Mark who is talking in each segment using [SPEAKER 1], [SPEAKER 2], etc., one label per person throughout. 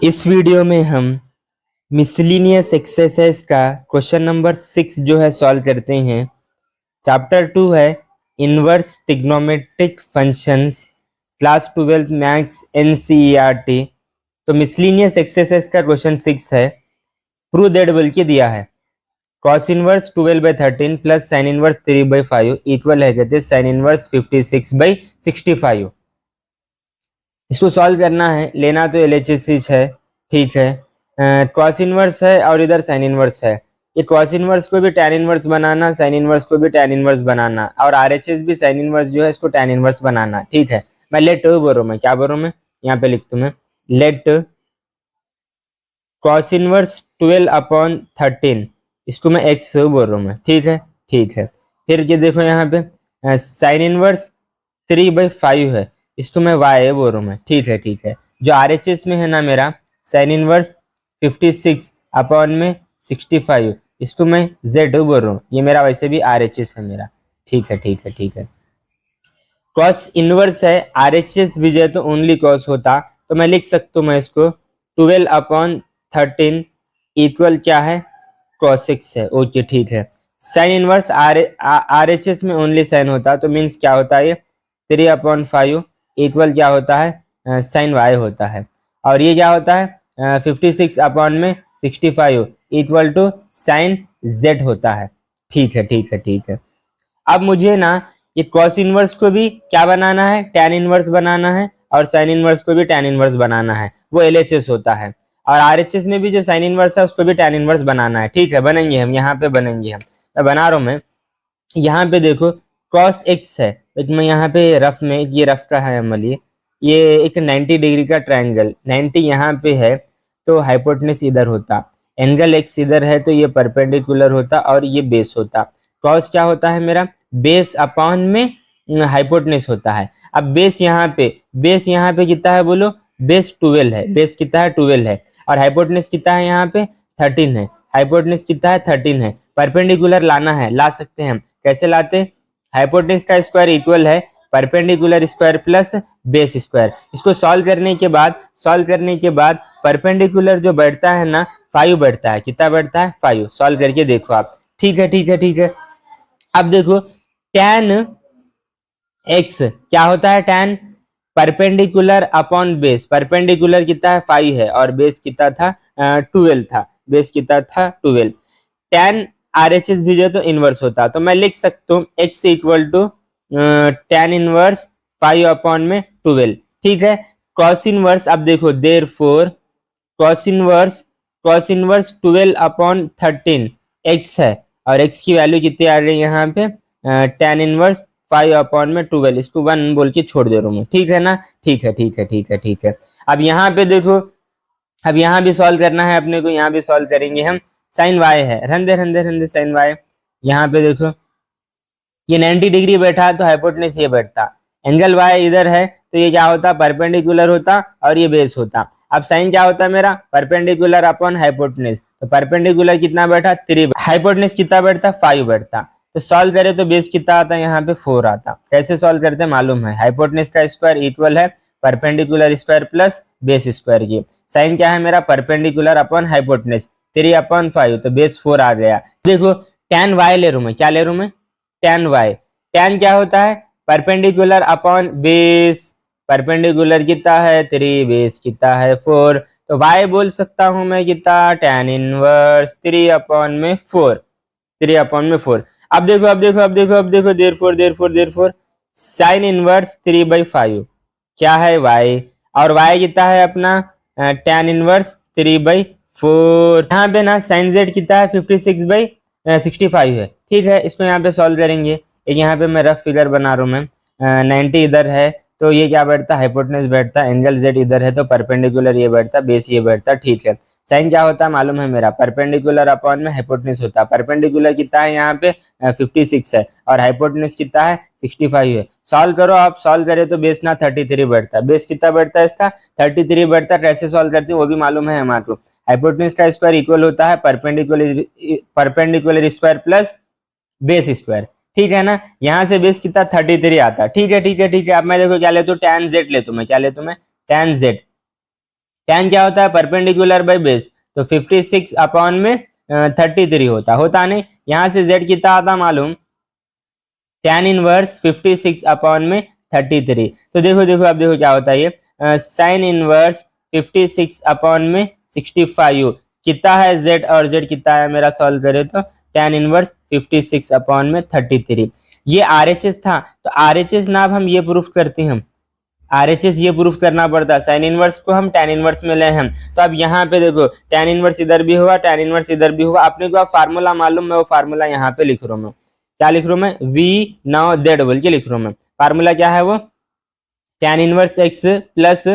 [SPEAKER 1] इस वीडियो में हम मिसलिनियस एक्सरसाइज का क्वेश्चन नंबर 6 जो है सॉल्व करते हैं। चैप्टर 2 है inverse trigonometric functions, class 12 maths NCERT. तो मिसलिनियस एक्सरसाइज का क्वेश्चन 6 है, प्रूव दैट बोल के दिया है cos inverse 12/13 plus sine inverse 3/5 equal है कहते साइन इनवर्स 56/65। इसको सॉल्व करना है, लेना तो एलएचएस है, ठीक है। कॉस इनवर्स है और इधर साइन इनवर्स है। ये कॉस इनवर्स को भी टैन इनवर्स बनाना, साइन इनवर्स को भी टैन इनवर्स बनाना, और आरएचएस भी साइन इनवर्स जो है इसको टैन इनवर्स बनाना, ठीक है। मैं लेट बोल रहा हूँ, मैं क्या बोल रहा हूँ, मैं यहाँ पे लिख दूँ, मैं लेट कॉस इनवर्स 12/13 इसको मैं एक्स बोल रहा हूँ मैं, ठीक है, ठीक है। फिर ये देखो यहाँ पे साइन इनवर्स 3/5 है, इसको मैं वाई बोल रहा हूँ मैं, ठीक है, ठीक है। जो आरएचएस में है ना मेरा साइन इनवर्स 56/65, इसको मैं जेड बोल रहा हूँ, ये मेरा वैसे भी आरएचएस है मेरा, ठीक है, ठीक है, ठीक है। कॉस इनवर्स है, आरएचएस भी जो तो ओनली कॉस होता, तो मैं लिख सकता हूँ मैं इसको 12/13 इक्वल क्या है, कॉस एक्स है, ओके, ठीक है। साइन इनवर्स आरएचएस में ओनली साइन होता, तो मीन्स क्या होता है, ये 3/5 इक्वल क्या होता है, साइन वाई होता है। और ये क्या होता है, 56/65 इक्वल टू साइन जेड होता है, ठीक है, ठीक है, ठीक है। अब मुझे ना ये कॉस इनवर्स को भी क्या बनाना है, टैन इनवर्स बनाना है, और साइन इनवर्स को भी टैन इनवर्स बनाना है, वो एलएचएस होता है। और आरएचएस में भी जो साइन इनवर्स है उसको भी टैन इनवर्स बनाना है, ठीक है। बनेंगे हम, यहाँ पे बनेंगे हम, मैं बना रहा हूँ मैं। यहाँ पे देखो कॉस एक्स है, एक मैं यहाँ पे रफ में, ये रफ का है अमल, ये एक 90 डिग्री का ट्रायंगल, 90 यहाँ पे है तो हाइपोटेनस इधर होता, एंगल एक्स इधर है तो ये परपेंडिकुलर होता और ये बेस होता। कॉस क्या होता है मेरा, बेस अपॉन में हाइपोटेनस होता है। अब बेस यहाँ पे कितना है बोलो, बेस 12 है, बेस कितना है 12 है, और हाइपोटेनस कितना है यहाँ पे 13 है, हाइपोटेनस कितना है 13 है। परपेंडिकुलर लाना है, ला सकते हैं हम, कैसे लाते, हाइपोटेनस का स्क्वायर इक्वल है perpendicular square plus base square. इसको सॉल्व करने के बाद परपेंडिकुलर जो बढ़ता है ना 5 बढ़ता है, कितना बढ़ता है 5। सॉल्व करके देखो आप, ठीक है, ठीक है, ठीक है। अब देखो tan x क्या होता है, tan perpendicular upon base, perpendicular कितना है 5 है और बेस कितना था 12 था, बेस कितना था 12। tan आरएचएस भी जो तो इनवर्स होता, तो मैं लिख सकता हूँ x equal to tan inverse 5/12, ठीक है। cos इनवर्स, अब देखो देयरफॉर cos इनवर्स 12/13 x है, और x की वैल्यू कितनी आ रही है यहाँ पे, tan इनवर्स 5/12, इसको 1 बोल के छोड़ दे रहा हूँ, ठीक है ना, ठीक है, ठीक है, ठीक है, ठीक है। अब यहाँ पे देखो, अब यहाँ भी सॉल्व करना है अपने को, यहाँ भी सॉल्व करेंगे हम। साइन वाई है, रंदे साइन वाई, यहाँ पे देखो ये 90 डिग्री बैठा तो हाइपोटेनस ये बैठता, एंगल वाई इधर है तो ये क्या होता, परपेंडिकुलर होता और ये बेस होता। अब साइन क्या होता है मेरा, परपेंडिकुलर अपॉन हाइपोटेनस, तो परपेंडिकुलर कितना बैठा 3, हाइपोटेनस कितना बैठता 5 बैठता। तो सॉल्व करे तो बेस कितना आता है यहाँ पे 4 आता। कैसे सॉल्व करते हैं मालूम है, हाइपोटेनस का स्क्वायर इक्वल है perpendicular square plus base square की। साइन क्या है मेरा, परपेंडिकुलर अपॉन हाइपोटेनस 3/5, तो बेस 4 आ गया। देखो tan y ले रू मैं, क्या ले रू मैं, tan y, tan क्या होता है परपेंडिकुलर अपॉन बेस, परपेंडिकुलर कितना है 3, बेस कितना है 4, तो y बोल सकता हूं मैं कितना, tan इनवर्स 3/4, 3/4। अब देखो देयरफॉर साइन इनवर्स 3/5 क्या है y, और y कितना है अपना tan इनवर्स 3/4। यहाँ पे ना साइन z कितना है 56/65 है, ठीक है। इसको यहाँ पे सॉल्व करेंगे, एक यहाँ पे मैं रफ फिगर बना रहा हूँ मैं, 90 इधर है तो ये क्या बैठता, हाइपोटेनस बैठता, एंगल z इधर है तो परपेंडिकुलर ये बैठता, बेस ये बैठता, ठीक है। साइन क्या होता है मालूम है मेरा, परपेंडिकुलर अपॉन में हाइपोटेनस होता है। परपेंडिकुलर कितना है यहाँ पे 56 है और हाइपोटेनस कितना है 65 है। सॉल्व करो आप, सॉल्व करे तो बेस ना 33 बैठता है, बेस कितना बैठता है इसका 33 बैठता है। कैसे सॉल्व करते हैं वो भी मालूम है हमारे को, हाइपोटेनस का स्क्वायर इक्वल होता है perpendicular square plus base square, ठीक है ना। यहाँ से बेस कितना 33 आता है, ठीक है, ठीक है, ठीक है। अब मैं देखो क्या लेता हूँ, tan z लेता हूँ मैं, क्या लेता हूँ मैं, tan z, tan क्या होता है, परपेंडिकुलर बाई बेस, तो 56 अपॉन में 33 होता नहीं। यहां से z कितना आता मालूम, tan इनवर्स 56 अपॉन में 33। तो देखो देखो अब देखो क्या होता है ये, साइन इनवर्स 56 अपॉन में 65 कितना है z, और z कितना है मेरा, सॉल्व करे तो tan इनवर्स 56 अपॉन में 33। ये RHS था, तो RHS ना अब हम ये प्रूफ करते हैं, RHS ये प्रूफ करना पड़ता, साइन इनवर्स को हम tan इनवर्स में ले हम। तो अब यहाँ पे देखो tan इनवर्स इधर भी हुआ, tan इनवर्स इधर भी हुआ, अपने को अब फार्मूला मालूम, मैं वो फार्मूला यहाँ पे लिख रहा हूँ। मैं क्या लिख रहा हूँ, मैं V नाउ Z बोल के लिख रहा हूँ। मैं फार्मूला क्या है वो, tan inverse x plus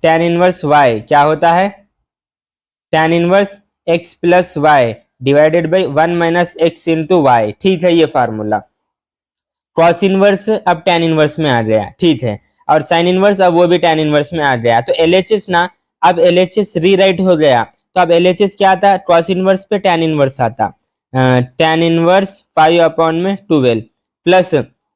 [SPEAKER 1] tan inverse y क्या होता है, tan inverse x plus y divided by 1 minus x into y. ठीक है, ये फार्मूला। कॉस इनवर्स अब tan इनवर्स में आ गया, ठीक है, और साइन इनवर्स अब वो भी tan इनवर्स में आ गया। तो LHS ना, अब LHS रीराइट हो गया, तो अब LHS क्या आता, कॉस इनवर्स पे tan इनवर्स आता, tan इनवर्स 5 अपॉन में 12 प्लस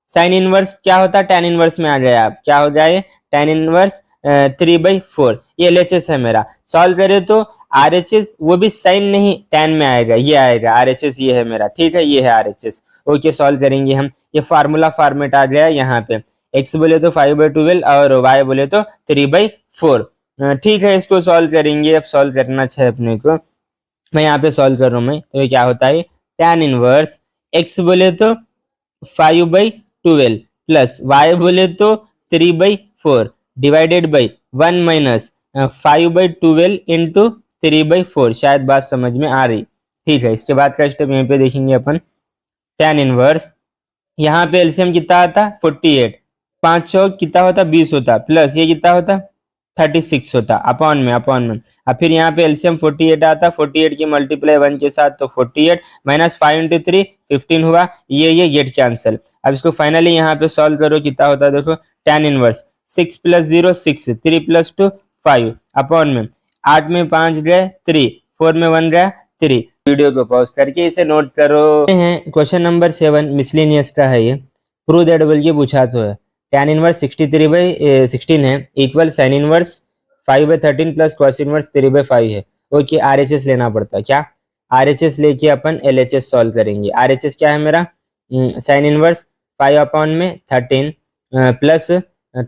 [SPEAKER 1] साइन इनवर्स क्या होता, tan इनवर्स में आ गया, अब क्या हो जाए, tan इनवर्स 3/4। ये LHS है मेरा। सॉल्व करे तो RHS वो भी साइन नहीं tan में आएगा, ये आएगा RHS, ये है मेरा, ठीक है, ये है RHS। ओके, सॉल्व करेंगे हम। ये फार्मूला फॉर्मेट आ गया यहाँ पे, x बोले तो 5/12 और y बोले तो 3/4। ठीक है, इसको सॉल्व करेंगे। अब सॉल्व करना चाहिए अपने को, मैं यहाँ पे सॉल्व कर रहा हूँ। मैं तो ये क्या होता है, tan इनवर्स x बोले तो 5/12 प्लस y बोले तो 3/4 डिवाइडेड बाई 1 माइनस 5/12 इंटू 3/4। शायद बात समझ में आ रही, ठीक है। इसके बाद का स्टेप यहीं पे देखेंगे अपन, tan इनवर्स, यहाँ पे एलसीएम कितना आता, 48, 5 चौक कितना होता, 20 होता, प्लस ये कितना होता, 36 होता, अपॉन में अब फिर यहाँ पे एलसीएम 48 आता, 48 की मल्टीप्लाई 1 के साथ, तो 48 माइनस 5 इंटू 3 15 हुआ, ये गेट कैंसिल। अब इसको फाइनली यहाँ पे सॉल्व करो, कितना होता है देखो, tan inverse 6 plus 0 6, 3 plus 2 5 upon में 8 में 5 गए 3, 4 में 1 गया 3। वीडियो को पॉज करके इसे नोट करो। क्वेश्चन नंबर 7 मिसलेनियस का है ये, प्रूव दैट बोल के पूछा तो है। tan इनवर्स 63/16 है equal sine inverse 5/13 plus cos inverse 3/5 है। ओके, RHS लेना पड़ता है, क्या RHS लेके अपन LHS सॉल्व करेंगे। RHS क्या है मेरा, साइन इनवर्स 5 अपॉन में 13 प्लस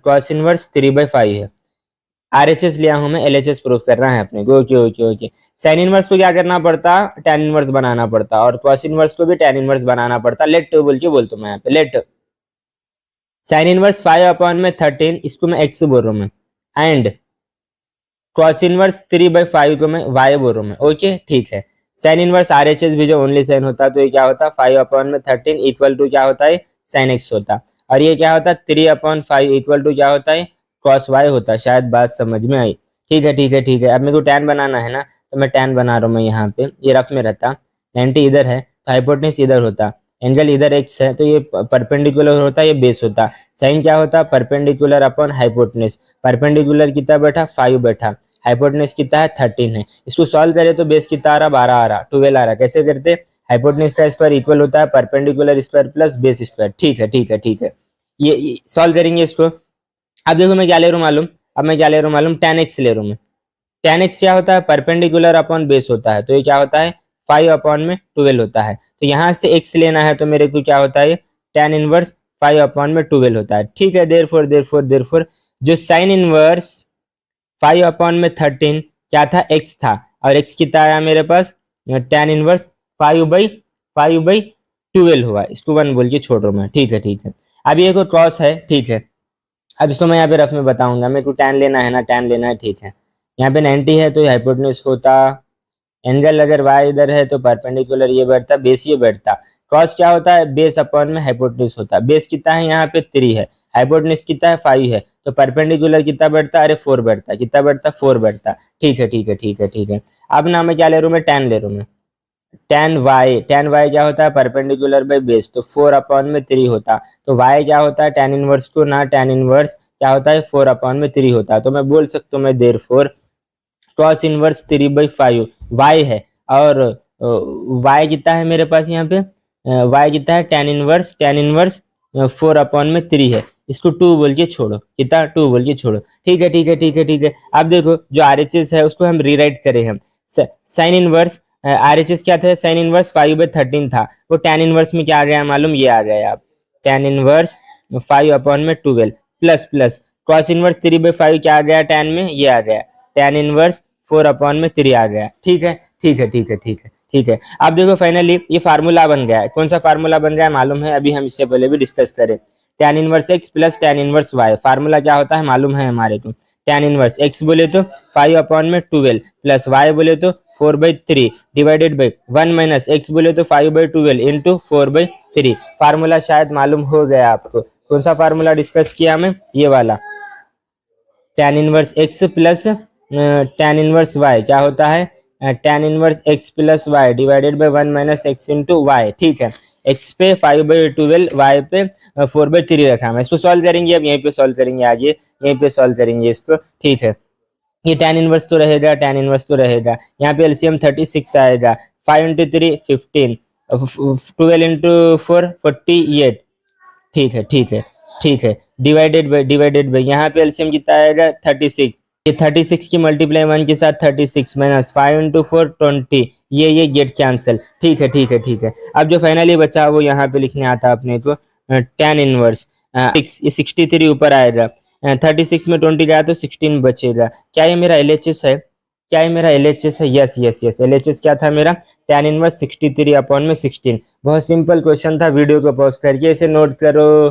[SPEAKER 1] कॉस इनवर्स 3/5 है। RHS लिया हूं मैं, LHS प्रूफ करना है अपने को। Okay okay okay, sine inverse को क्या करना पड़ता, tan इनवर्स बनाना पड़ता, और कॉस इनवर्स को भी tan इनवर्स बनाना पड़ता। लेट बोल के बोलता हूं मैं यहाँ पे, लेट साइन इनवर्स 5 अपॉन में 13, इसको मैं x बोल रहा हूं मैं, एंड कॉस इनवर्स 3/5 को मैं y बोल रहा हूं मैं। ओके, ठीक है। साइन इनवर्स RHS भी जो ओनली साइन होता, तो ये क्या होता, 5 अपॉन में 13 इक्वल टू क्या होता है, साइन x होता, और ये क्या होता, 3/5 इक्वल टू क्या होता है, कॉस y होता। शायद बात समझ में आई। ठीक है ठीक है ठीक है। अब मेरे को tan बनाना है ना, तो मैं tan बना रहा हूँ मैं यहाँ पे, ये रफ में रहता, 90 इधर है तो हाइपोटेन्यूस इधर होता, एंगल इधर x है तो ये परपेंडिकुलर होता, ये बेस होता। साइन क्या होता, परपेंडिकुलर अपॉन हाइपोटेन्यूस, परपेंडिकुलर कितना बैठा, 5 बैठा, हाइपोटेन्यूस कितना है, 13 है। इसको सॉल्व करें तो बेस कितना आ रहा, 12 आ रहा, 12 आ रहा। कैसे करते, हाइपोटेन्यूस का स्क्वायर इक्वल होता है perpendicular square plus base square. ठीक है ठीक है ठीक है, ये सॉल्व करेंगे इसको। अब देखो मैं क्या ले रहा हूँ मालूम, अब मैं क्या ले रहा हूँ मालूम, tan x ले रहा हूँ मैं। tan x क्या होता है, परपेंडिकुलर अपॉन बेस होता है, तो ये क्या होता है, 5 अपॉन में 12 होता है। तो यहाँ से x लेना है तो मेरे को क्या होता है, tan इनवर्स 5 अपॉन में 12 होता है। ठीक है, देयरफॉर जो साइन इनवर्स 5 अपॉन में 13 क्या था, x था, और x कितना आया मेरे पास, tan इनवर्स 5/12 हुआ। इसको 1 बोल के छोड़ रहा हूँ मैं। ठीक है ठीक है। अब ये कोई क्रॉस है, ठीक है। अब इसको मैं यहाँ पे रफ में बताऊंगा, मेरे को tan लेना है ना, tan लेना है, ठीक है। यहाँ पे 90 है तो हाइपोटेन्यूस होता, एंगल अगर y इधर है तो परपेंडिकुलर ये बैठता, बेस ये बैठता। क्रॉस क्या होता है, बेस अपॉन में हाइपोटेन्यूस होता। बेस कितना है यहाँ पे 3 है, हाइपोटेन्यूस कितना है 5 है, तो परपेंडिकुलर कितना बैठता, अरे 4 बैठता, कितना बैठता, 4 बैठता। ठीक है ठीक है ठीक है ठीक है। अब ना मैं क्या ले रहा हूँ, मैं tan ले रहा हूँ मैं, tan y क्या होता है, परपेंडिकुलर बाई बेस, तो 4 अपॉन में 3 होता। तो y क्या होता है, tan इनवर्स को ना, tan इनवर्स क्या होता है, 4 अपॉन में 3 होता। तो मैं बोल सकता हूँ मैं देयरफॉर कॉस इनवर्स 3/5 y है, और y कितना है मेरे पास यहाँ पे, y कितना है, tan इनवर्स 4 अपॉन में 3 है। इसको 2 बोल के छोड़ो, कितना 2 बोल के छोड़ो। ठीक है ठीक है ठीक है ठीक है। अब देखो जो RHS है उसको हम रीराइट करें हम। साइन इनवर्स RHS क्या था, साइन इनवर्स 5/13 था, वो tan इनवर्स में क्या आ गया मालूम, ये आ गया आप tan inverse 5/12 plus plus cos inverse 3/5 क्या आ गया tan में, ये आ गया tan इनवर्स 4/3 आ गया। ठीक है ठीक है ठीक है ठीक है ठीक है। अब देखो फाइनली ये फार्मूला बन गया है। कौन सा फार्मूला बन गया है मालूम है, अभी हम इससे पहले भी डिस्कस करें। tan inverse x plus tan inverse y, formula क्या होता है मालूम है हमारे को। tan इनवर्स x बोले तो 5/12 प्लस y बोले तो 4/3 डिवाइडेड बाई 1 माइनस x बोले तो 5/12 इंटू 4/3। फार्मूला शायद मालूम हो गया आपको। कौन सा फार्मूला डिस्कस किया हमें, ये वाला। tan inverse x plus tan inverse y क्या होता है, tan inverse x plus y divided by 1 minus x into y। ठीक है, x पे 5/12, y पे 4/3 रखा है। इसको सॉल्व करेंगे, अब यहीं पे सॉल्व करेंगे, आगे यहीं पे सॉल्व करेंगे इसको। ठीक है, ये tan इनवर्स तो रहेगा, tan इनवर्स तो रहेगा। यहाँ पे एलसीएम 36 आएगा, 5 इंटू 3 15, 12 इंटू 4 48। ठीक है ठीक है ठीक है, डिवाइडेड बाई यहाँ पे एलसीएम कितना आएगा 36। ये 36 की मल्टीप्लाई 1 के साथ 36 माइनस 5 इंटू 4 20, ये गेट कैंसिल। ठीक है ठीक है ठीक है। अब जो फाइनली बचा वो यहाँ पे लिखने आता अपने को tan इनवर्स 6, ये 63 ऊपर आएगा, 36 में 20 गया तो 16 बचेगा। क्या ये मेरा LHS है, क्या ये मेरा LHS है, यस यस यस, LHS क्या था मेरा, tan इनवर्स 63/16। बहुत सिंपल क्वेश्चन था, वीडियो को पॉज करके इसे नोट करो।